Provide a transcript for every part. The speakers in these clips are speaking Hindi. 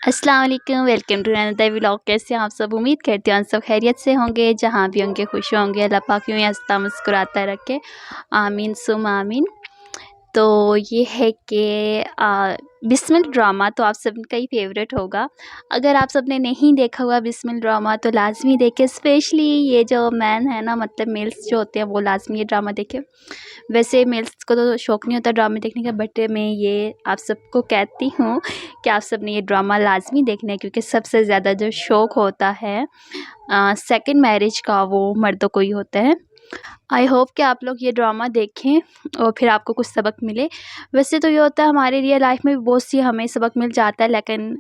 अस्सलाम वालेकुम, वेलकम टू अनदर व्लॉग। कैसे हैं आप सब? उम्मीद करती हूँ आप सब खैरियत से होंगे, जहाँ भी होंगे खुश होंगे। अल्लाह पाक यूँ ही हंसता मुस्कुराता रखे, आमीन सुम आमीन। तो ये है कि बिस्मिल ड्रामा तो आप सबका ही फेवरेट होगा। अगर आप सब ने नहीं देखा हुआ बिस्मिल ड्रामा तो लाज़मी देखें। स्पेशली ये जो मैन है ना, मतलब मेल्स जो होते हैं वो लाज़मी ये ड्रामा देखें। वैसे मेल्स को तो शौक़ नहीं होता ड्रामे देखने का, बट मैं ये आप सबको कहती हूँ कि आप सब ने ये ड्रामा लाज़मी देखना है, क्योंकि सबसे ज़्यादा जो शौक़ होता है सेकंड मैरिज का वो मर्दों को ही होता है। आई होप कि आप लोग ये ड्रामा देखें और फिर आपको कुछ सबक मिले। वैसे तो ये होता है हमारे रियल लाइफ में भी बहुत सी हमें सबक मिल जाता है, लेकिन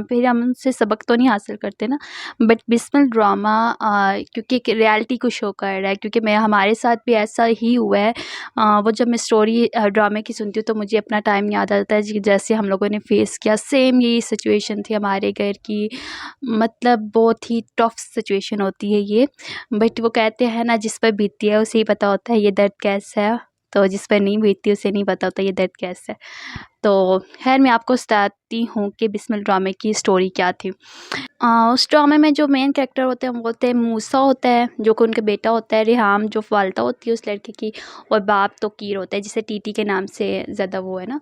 फिर हम उनसे सबक तो नहीं हासिल करते ना। बट बिस्मिल ड्रामा क्योंकि एक रियलिटी को शो कर रहा है, क्योंकि मैं हमारे साथ भी ऐसा ही हुआ है। वो जब मैं स्टोरी ड्रामे की सुनती हूँ तो मुझे अपना टाइम याद आता है जैसे हम लोगों ने फेस किया। सेम यही सिचुएशन थी हमारे घर की, मतलब बहुत ही टफ सिचुएशन होती है ये। बट वो कहते हैं ना, जिस पर बीतती है उसे ही पता होता है ये दर्द कैसा है, तो जिस पर नहीं बीतती उसे नहीं पता होता ये दर्द कैसा है। तो खैर मैं आपको बताती हूँ कि बिस्मिल ड्रामे की स्टोरी क्या थी। उस ड्रामे में जो मेन कैरेक्टर होते हैं वो होते हैं मूसा होता है, जो कि उनका बेटा होता है, रिहाम जो वालदा होती है उस लड़के की, और बाप तो कीर होता है जिसे टीटी के नाम से ज़्यादा वो है ना।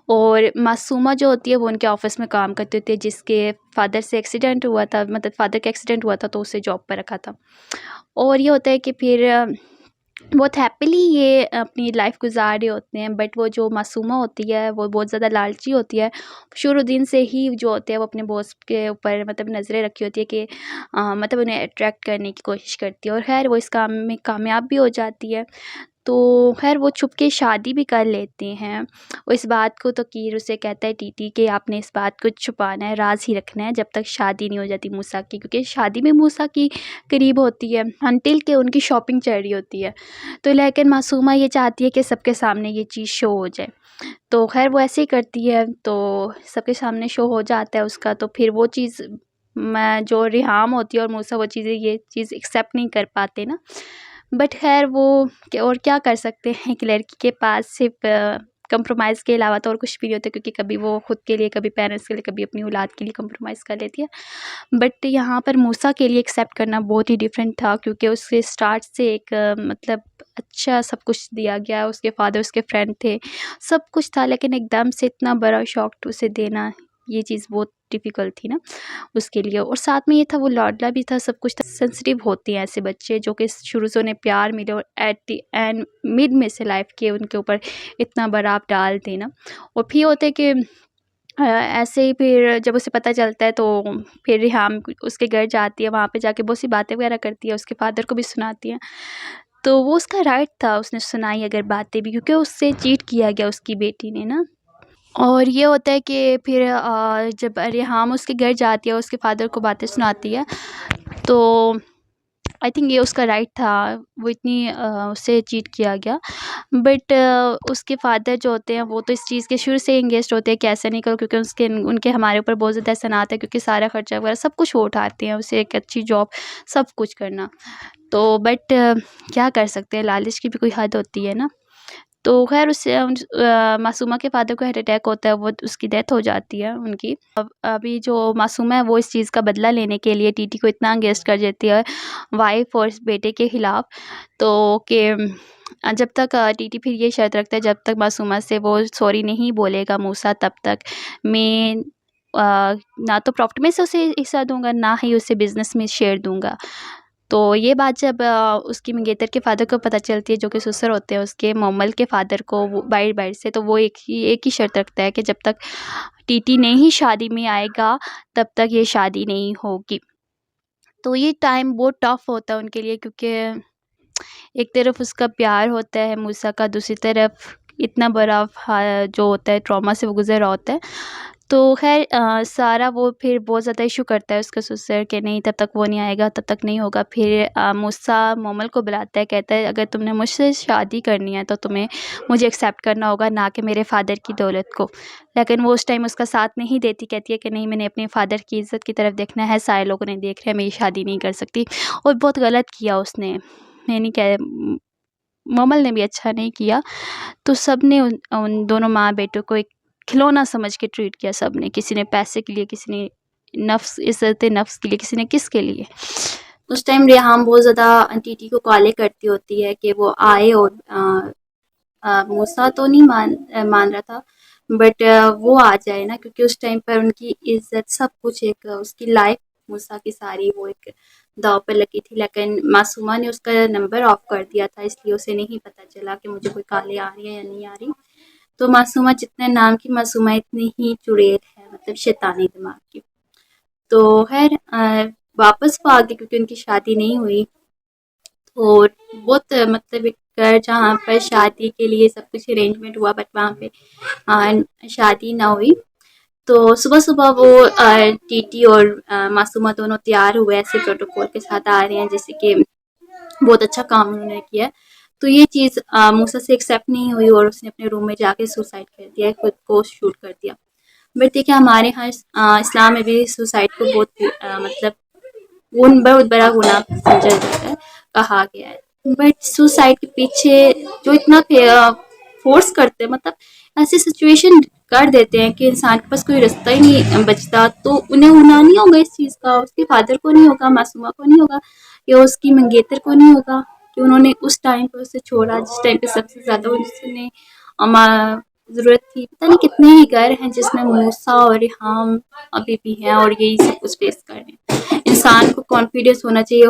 और मासूमा जो होती है वो उनके ऑफिस में काम करती होती है, जिसके फादर से एक्सीडेंट हुआ था, मतलब फादर का एक्सीडेंट हुआ था तो उसे जॉब पर रखा था। और ये होता है कि फिर बहुत हैप्पीली ये अपनी लाइफ गुजार रहे होते हैं। बट वो जो मासूमा होती है वो बहुत ज़्यादा लालची होती है। शुरू दिन से ही जो होते हैं वो अपने बॉस के ऊपर मतलब नज़रें रखी होती है कि मतलब उन्हें अट्रैक्ट करने की कोशिश करती है, और खैर वो इस काम में कामयाब भी हो जाती है। तो खैर वो छुप के शादी भी कर लेते हैं। और इस बात को तो कीर उसे कहता है टीटी कि आपने इस बात को छुपाना है, राज ही रखना है जब तक शादी नहीं हो जाती मूसा की, क्योंकि शादी में मूसा की करीब होती है अनटिल के उनकी शॉपिंग चल रही होती है। तो लेकिन मासूमा ये चाहती है कि सबके सामने ये चीज़ शो हो जाए। तो खैर वो ऐसे ही करती है, तो सबके सामने शो हो जाता है उसका। तो फिर वो चीज़ मैं जो रिहाम होती है और मूसा वो चीज़ें ये चीज़ एक्सेप्ट नहीं कर पाते ना। बट खैर वो और क्या कर सकते हैं, एक लड़की के पास सिर्फ कंप्रोमाइज़ के अलावा तो और कुछ भी नहीं होता, क्योंकि कभी वो खुद के लिए, कभी पेरेंट्स के लिए, कभी अपनी औलाद के लिए कंप्रोमाइज़ कर लेती है। बट यहाँ पर मूसा के लिए एक्सेप्ट करना बहुत ही डिफरेंट था, क्योंकि उसके स्टार्ट से एक मतलब अच्छा सब कुछ दिया गया। उसके फादर उसके फ्रेंड थे, सब कुछ था, लेकिन एकदम से इतना बड़ा शॉक उसे देना, ये चीज़ बहुत डिफ़िकल्ट थी ना उसके लिए। और साथ में ये था वो लाडला भी था, सब कुछ था। सेंसिटिव होते हैं ऐसे बच्चे जो कि शुरू से उन्हें प्यार मिले और एट द एंड मिड में से लाइफ के उनके ऊपर इतना बड़ा आप डाल दें ना। और फिर होता है कि ऐसे ही फिर जब उसे पता चलता है तो फिर रिहाम उसके घर जाती है, वहाँ पे जाके बहुत सी बातें वगैरह करती है, उसके फादर को भी सुनाती है। तो वो उसका राइट था, उसने सुनाई अगर बातें भी, क्योंकि उससे चीट किया गया उसकी बेटी ने ना। और ये होता है कि फिर जब रिहाम उसके घर जाती है, उसके फादर को बातें सुनाती है, तो आई थिंक ये उसका राइट था, वो इतनी उससे चीट किया गया। बट उसके फादर जो होते हैं वो तो इस चीज़ के शुरू से एंगेज्ड होते हैं कि ऐसा नहीं करो, क्योंकि उनके हमारे ऊपर बहुत ज़्यादा एहसानात है, क्योंकि सारा खर्चा वगैरह सब कुछ वो उठाते हैं, उसे एक अच्छी जॉब सब कुछ करना। तो बट क्या कर सकते हैं, लालच की भी कोई हद होती है ना। तो खैर उससे मासूमा के फादर को हार्ट अटैक होता है, वो उसकी डेथ हो जाती है उनकी। अब अभी जो मासूमा है वो इस चीज़ का बदला लेने के लिए टीटी को इतना अंगेस्ट कर देती है वाइफ और बेटे के ख़िलाफ़, तो कि जब तक टीटी फिर ये शर्त रखता है जब तक मासूमा से वो सॉरी नहीं बोलेगा मूसा, तब तक मैं ना तो प्रॉफ़िट में से उसे हिस्सा दूँगा, ना ही उसे बिज़नेस में शेयर दूँगा। तो ये बात जब उसकी मंगेतर के फादर को पता चलती है, जो कि ससुर होते हैं उसके, मोमल के फादर को, वो बाहर से, तो वो एक ही शर्त रखता है कि जब तक टीटी नहीं शादी में आएगा तब तक ये शादी नहीं होगी। तो ये टाइम बहुत टफ होता है उनके लिए, क्योंकि एक तरफ उसका प्यार होता है मूसा का, दूसरी तरफ इतना बड़ा जो होता है ट्रॉमा से वो गुजर रहा होता है। तो खैर सारा वो फिर बहुत ज़्यादा इशू करता है उसका ससुर कि नहीं तब तक वो नहीं आएगा, तब तक नहीं होगा। फिर मूसा मोमल को बुलाता है, कहता है अगर तुमने मुझसे शादी करनी है तो तुम्हें मुझे एक्सेप्ट करना होगा, ना कि मेरे फादर की दौलत को। लेकिन वो उस टाइम उसका साथ नहीं देती, कहती है कि नहीं, मैंने अपने फादर की इज़्ज़त की तरफ देखना है, सारे लोगों ने देख रहे हैं, मैं ये शादी नहीं कर सकती। और बहुत गलत किया उसने, मैं नहीं कह मोमल ने भी अच्छा नहीं किया। तो सब ने उन दोनों माँ बेटों को एक खिलौना समझ के ट्रीट किया सब ने, किसी ने पैसे के लिए, किसी ने नफ्स इज़्ज़त नफ्स के लिए, किसी ने किसके लिए। उस टाइम रेहाम बहुत ज़्यादा टीटी को कॉलें करती होती है कि वो आए और मूसा तो नहीं मान रहा था, बट वो आ जाए ना, क्योंकि उस टाइम पर उनकी इज्जत सब कुछ एक उसकी लाइफ मूसा की सारी वो एक दाव पर लगी थी। लेकिन मासूमा ने उसका नंबर ऑफ कर दिया था, इसलिए उसे नहीं पता चला कि मुझे कोई काले आ रही है या नहीं आ रही। तो मासूमा जितने नाम की मासूमा इतनी ही चुड़ैल है, मतलब शैतानी दिमाग की। तो खैर वापस वो आ गई क्योंकि उनकी शादी नहीं हुई। और बहुत मतलब एक घर जहाँ पर शादी के लिए सब कुछ अरेंजमेंट हुआ, बट वहाँ पे शादी ना हुई। तो सुबह सुबह वो टीटी और मासूमा दोनों तैयार हुए, ऐसे प्रोटोकॉल के साथ आ रहे हैं जैसे कि बहुत अच्छा काम उन्होंने किया। तो ये चीज़ मूसा से एक्सेप्ट नहीं हुई और उसने अपने रूम में जाके सुसाइड कर दिया, खुद को शूट कर दिया। बट देखिए हमारे यहाँ इस्लाम में भी सुसाइड को बहुत मतलब बहुत बड़ा गुनाह समझा जाता है, कहा गया है। बट सुसाइड के पीछे जो इतना फोर्स करते हैं, मतलब ऐसी सिचुएशन कर देते हैं कि इंसान के पास कोई रास्ता ही नहीं बचता, तो उन्हें होना नहीं होगा इस चीज़ का, उसके फादर को नहीं होगा, मासूमा को नहीं होगा, या उसकी मंगेतर को नहीं होगा कि उन्होंने उस टाइम पे उसे छोड़ा जिस टाइम पे सबसे ज़्यादा उसने ज़रूरत थी। पता नहीं कितने ही घर हैं जिसमें मूसा और रिहाम अभी भी हैं और यही सब कुछ फेस कर रहे हैं। इंसान को कॉन्फिडेंस होना चाहिए,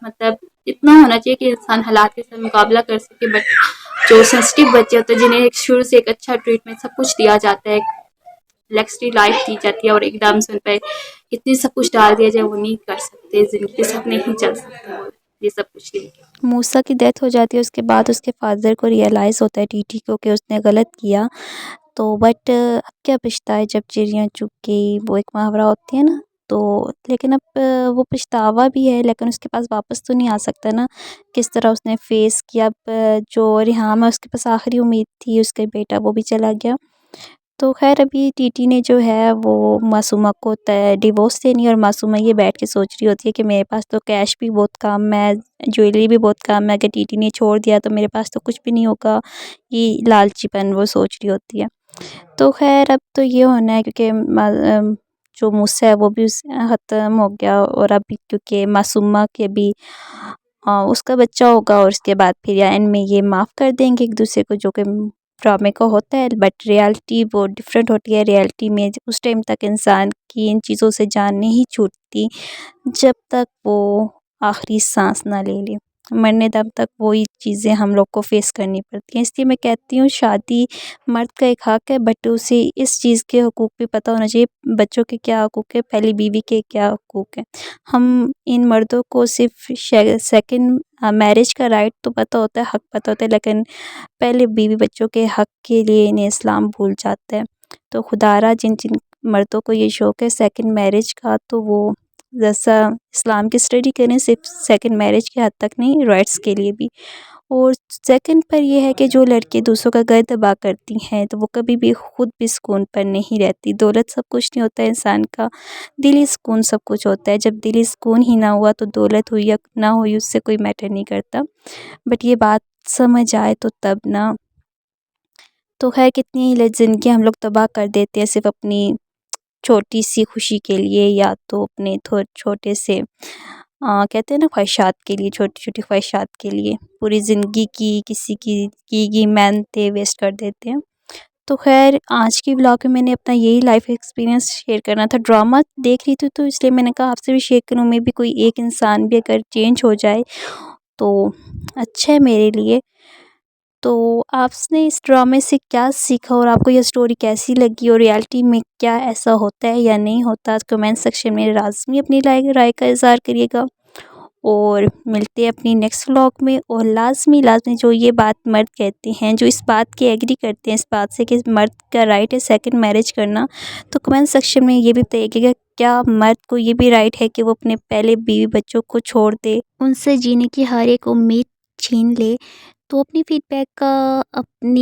मतलब इतना होना चाहिए कि इंसान हालात के साथ मुकाबला कर सके। बट जो सेंसिटिव बच्चे होते हैं जिन्हें शुरू से एक अच्छा ट्रीटमेंट सब कुछ दिया जाता है, लग्जरी लाइफ दी जाती है, और एकदम से उन पर इतनी सब कुछ डाल दिया जाए, वो नहीं कर सकते, जिंदगी के साथ नहीं चल सकते वो ये सब कुछ लेके। मूसा की डेथ हो जाती है, उसके बाद उसके फादर को रियलाइज़ होता है टीटी को कि उसने गलत किया। तो बट अब क्या पछताए जब चिड़िया चुग गई, वो एक मुहावरा होती है ना। तो लेकिन अब वो पछतावा भी है, लेकिन उसके पास वापस तो नहीं आ सकता ना। किस तरह उसने फेस किया। अब जो रिहाम है उसके पास आखिरी उम्मीद थी, उसका बेटा वो भी चला गया। तो खैर अभी टीटी ने जो है वो मासूमा को डिवोर्स देनी है, और मासूमा ये बैठ के सोच रही होती है कि मेरे पास तो कैश भी बहुत कम है, ज्वेलरी भी बहुत कम है, अगर टीटी ने छोड़ दिया तो मेरे पास तो कुछ भी नहीं होगा। ये लालचीपन वो सोच रही होती है। तो खैर अब तो ये होना है क्योंकि जो मूसा है वो भी ख़त्म हो गया, और अभी क्योंकि मासूमा के भी उसका बच्चा होगा, और उसके बाद फिर या एंड में ये माफ़ कर देंगे एक दूसरे को, जो कि ड्रामे का होता है। बट रियलिटी वो डिफरेंट होती है। रियलिटी में उस टाइम तक इंसान की इन चीज़ों से जान नहीं छूटती जब तक वो आखिरी सांस ना ले ले। मरने दम तक वही चीज़ें हम लोग को फेस करनी पड़ती हैं। इसलिए मैं कहती हूँ शादी मर्द का एक हक़ है, बट उसे इस चीज़ के हकूक़ भी पता होना चाहिए, बच्चों के क्या हकूक़ है, पहली बीवी के क्या हकूक़ है। हम इन मर्दों को सिर्फ़ सेकंड मैरिज का राइट तो पता होता है, हक़ पता होता है, लेकिन पहले बीवी बच्चों के हक़ के लिए इन्हें इस्लाम भूल जाता है। तो खुदारा जिन जिन मर्दों को ये शौक़ है सेकंड मैरिज का, तो वो जैसा इस्लाम की स्टडी करें, सिर्फ सेकंड मैरिज के हद तक नहीं, राइट्स के लिए भी। और सेकंड पर ये है कि जो लड़की दूसरों का घर तबाह करती हैं तो वो कभी भी खुद भी सुकून पर नहीं रहती। दौलत सब कुछ नहीं होता है इंसान का, दिली सुकून सब कुछ होता है। जब दिली सुकून ही ना हुआ तो दौलत हुई या ना हुई उससे कोई मैटर नहीं करता। बट ये बात समझ आए तो तब ना। तो खैर कितनी ही ज़िंदगी हम लोग तबाह कर देते हैं सिर्फ अपनी छोटी सी खुशी के लिए, या तो अपने छोटे से कहते हैं ना ख्वाहिशात के लिए, छोटी छोटी ख्वाहिशात के लिए पूरी ज़िंदगी की किसी की मेहनतें वेस्ट कर देते हैं। तो खैर आज की व्लॉग में मैंने अपना यही लाइफ एक्सपीरियंस शेयर करना था। ड्रामा देख रही थी तो इसलिए मैंने कहा आपसे भी शेयर करूँ, मैं भी कोई एक इंसान भी अगर चेंज हो जाए तो अच्छा है मेरे लिए। तो आपने इस ड्रामे से क्या सीखा, और आपको यह स्टोरी कैसी लगी, और रियलिटी में क्या ऐसा होता है या नहीं होता, कमेंट सेक्शन में लाज़मी अपनी राय का इज़हार करिएगा। और मिलते हैं अपनी नेक्स्ट व्लॉग में। और लाज़मी जो ये बात मर्द कहते हैं, जो इस बात के एग्री करते हैं इस बात से कि मर्द का राइट है सेकंड मैरिज करना, तो कमेंट सेक्शन में ये भी बताइएगा क्या मर्द को ये भी राइट है कि वो अपने पहले बीवी बच्चों को छोड़ दे, उनसे जीने की हर एक उम्मीद छीन ले। तो अपनी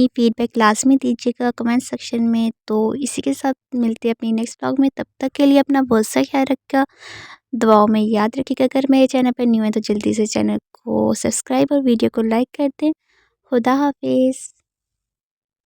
फ़ीडबैक लाज़मी दीजिएगा कमेंट सेक्शन में। तो इसी के साथ मिलते हैं अपनी नेक्स्ट व्लॉग में, तब तक के लिए अपना बहुत सा ख्याल रखिएगा, दुआओं में याद रखिएगा। अगर मेरे चैनल पर न्यू है तो जल्दी से चैनल को सब्सक्राइब और वीडियो को लाइक कर दें। खुदा हाफिज़।